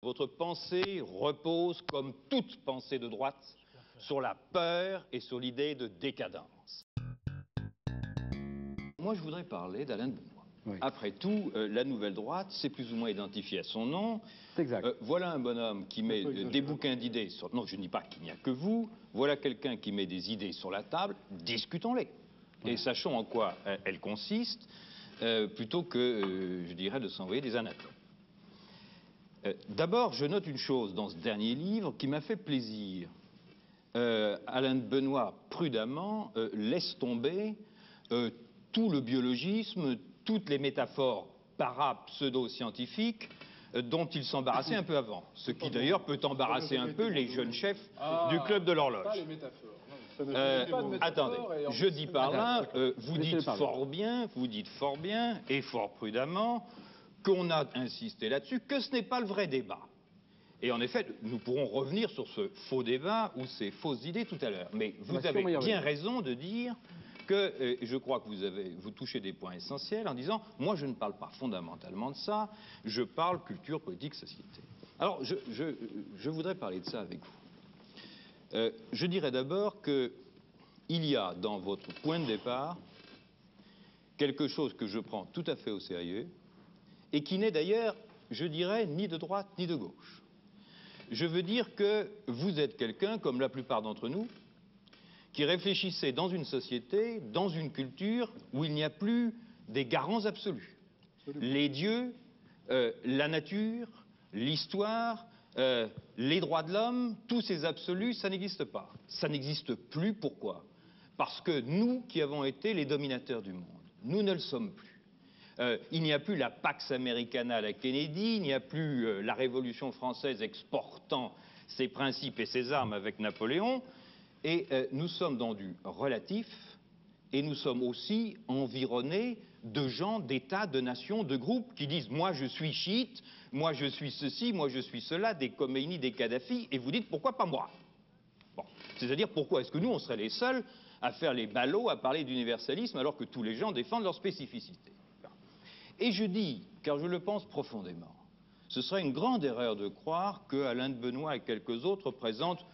Votre pensée repose, comme toute pensée de droite, sur la peur et sur l'idée de décadence. Moi, je voudrais parler d'Alain de Benoît. Oui. Après tout, la nouvelle droite, c'est plus ou moins identifié à son nom. C'est exact. Voilà un bonhomme qui met des bouquins d'idées sur... Non, je ne dis pas qu'il n'y a que vous. Voilà quelqu'un qui met des idées sur la table. Discutons-les. Ouais. Et sachons en quoi elles consistent, plutôt que, je dirais, de s'envoyer des anathèmes. D'abord, je note une chose dans ce dernier livre qui m'a fait plaisir. Alain de Benoît, prudemment, laisse tomber tout le biologisme, toutes les métaphores para-pseudo-scientifiques dont il s'embarrassait un peu avant. Ce qui d'ailleurs peut embarrasser un peu les jeunes chefs du club de l'horloge. Pas les métaphores. Attendez, je dis par là, vous dites fort bien et fort prudemment qu'on a insisté là-dessus, que ce n'est pas le vrai débat. Et en effet, nous pourrons revenir sur ce faux débat ou ces fausses idées tout à l'heure. Mais vous avez bien raison de dire que je crois que vous touchez des points essentiels en disant « Moi, je ne parle pas fondamentalement de ça, je parle culture, politique, société. » Alors, je voudrais parler de ça avec vous. Je dirais d'abord qu'il y a dans votre point de départ quelque chose que je prends tout à fait au sérieux et qui n'est d'ailleurs, je dirais, ni de droite ni de gauche. Je veux dire que vous êtes quelqu'un, comme la plupart d'entre nous, qui réfléchissait dans une société, dans une culture où il n'y a plus des garants absolus. Absolument. Les dieux, la nature, l'histoire, les droits de l'homme, tous ces absolus, ça n'existe pas. Ça n'existe plus, pourquoi? Parce que nous qui avons été les dominateurs du monde, nous ne le sommes plus. Il n'y a plus la Pax Americana à la Kennedy, il n'y a plus la Révolution française exportant ses principes et ses armes avec Napoléon. Et nous sommes dans du relatif, et nous sommes aussi environnés de gens, d'États, de nations, de groupes qui disent « moi je suis chiite, moi je suis ceci, moi je suis cela », des Khomeini, des Kadhafi, et vous dites « pourquoi pas moi ?» Bon, c'est-à-dire pourquoi est-ce que nous on serait les seuls à faire les ballots, à parler d'universalisme alors que tous les gens défendent leur spécificité. Et je dis, car je le pense profondément, ce serait une grande erreur de croire que Alain de Benoît et quelques autres représentent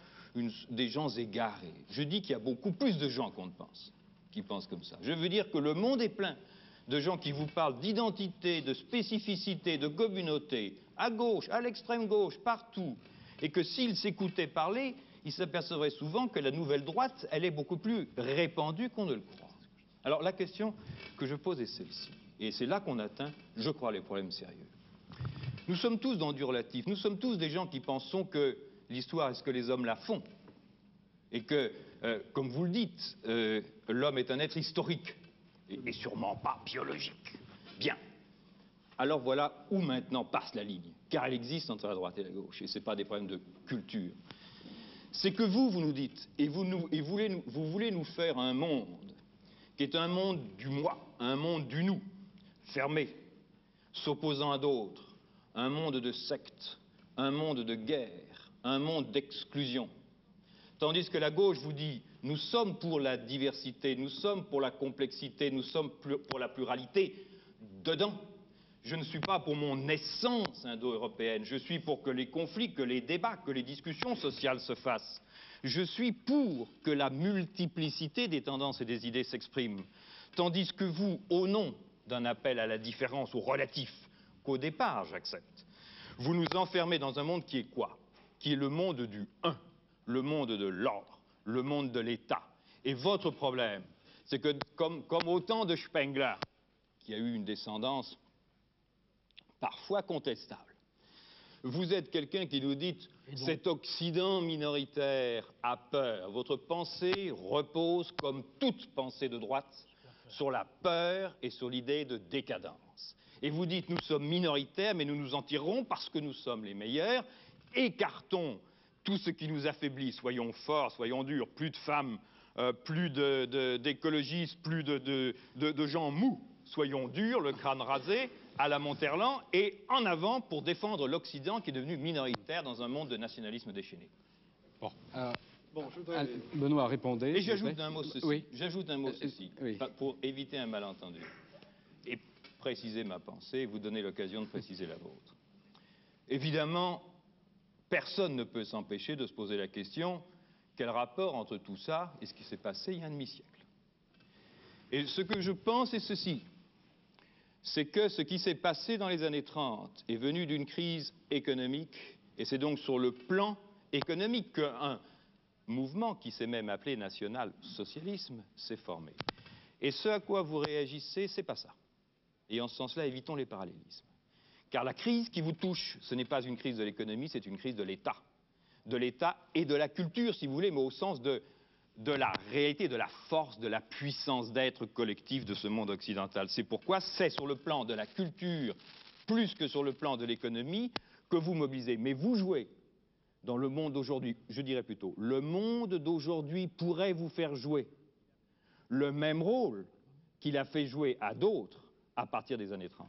des gens égarés. Je dis qu'il y a beaucoup plus de gens qu'on ne pense, qui pensent comme ça. Je veux dire que le monde est plein de gens qui vous parlent d'identité, de spécificité, de communauté, à gauche, à l'extrême gauche, partout, et que s'ils s'écoutaient parler, ils s'apercevraient souvent que la nouvelle droite, elle est beaucoup plus répandue qu'on ne le croit. Alors la question que je pose est celle-ci, et c'est là qu'on atteint, je crois, les problèmes sérieux. Nous sommes tous dans du relatif, nous sommes tous des gens qui pensons que l'histoire, est-ce que les hommes la font? Et que, comme vous le dites, l'homme est un être historique, et sûrement pas biologique. Bien. Alors voilà où maintenant passe la ligne, car elle existe entre la droite et la gauche, et ce n'est pas des problèmes de culture. C'est que vous nous dites, et vous voulez nous faire un monde qui est un monde du moi, un monde du nous, fermé, s'opposant à d'autres, un monde de sectes, un monde de guerre, un monde d'exclusion. Tandis que la gauche vous dit, nous sommes pour la diversité, nous sommes pour la complexité, nous sommes pour la pluralité. Dedans, je ne suis pas pour mon essence indo-européenne, je suis pour que les conflits, que les débats, que les discussions sociales se fassent. Je suis pour que la multiplicité des tendances et des idées s'exprime. Tandis que vous, au nom d'un appel à la différence, au relatif, qu'au départ j'accepte, vous nous enfermez dans un monde qui est quoi? Qui est le monde du un, le monde de l'ordre, le monde de l'État. Et votre problème, c'est que, comme au temps de Spengler, qui a eu une descendance parfois contestable, vous êtes quelqu'un qui nous dit « cet Occident minoritaire a peur ». Votre pensée repose, comme toute pensée de droite, sur la peur et sur l'idée de décadence. Et vous dites « nous sommes minoritaires, mais nous nous en tirerons parce que nous sommes les meilleurs. Écartons tout ce qui nous affaiblit, soyons forts, soyons durs, plus de femmes, plus d'écologistes, plus de gens mous. Soyons durs, le crâne rasé, à la Monterland, et en avant pour défendre l'Occident qui est devenu minoritaire dans un monde de nationalisme déchaîné. » Bon. Bon, je voudrais... Benoît, répondez. Et j'ajoute un mot ceci, oui. J'ajoute un mot ceci, oui. Pour éviter un malentendu, et préciser ma pensée, et vous donner l'occasion de préciser la vôtre. Évidemment, personne ne peut s'empêcher de se poser la question, quel rapport entre tout ça et ce qui s'est passé il y a un demi-siècle? Et ce que je pense est ceci, c'est que ce qui s'est passé dans les années 30 est venu d'une crise économique, et c'est donc sur le plan économique qu'un mouvement qui s'est même appelé national-socialisme s'est formé. Et ce à quoi vous réagissez, c'est pas ça. Et en ce sens-là, évitons les parallélismes. Car la crise qui vous touche, ce n'est pas une crise de l'économie, c'est une crise de l'État. De l'État et de la culture, si vous voulez, mais au sens de la réalité, de la force, de la puissance d'être collective de ce monde occidental. C'est pourquoi c'est sur le plan de la culture, plus que sur le plan de l'économie, que vous mobilisez. Mais vous jouez dans le monde d'aujourd'hui, je dirais plutôt, le monde d'aujourd'hui pourrait vous faire jouer le même rôle qu'il a fait jouer à d'autres à partir des années 30.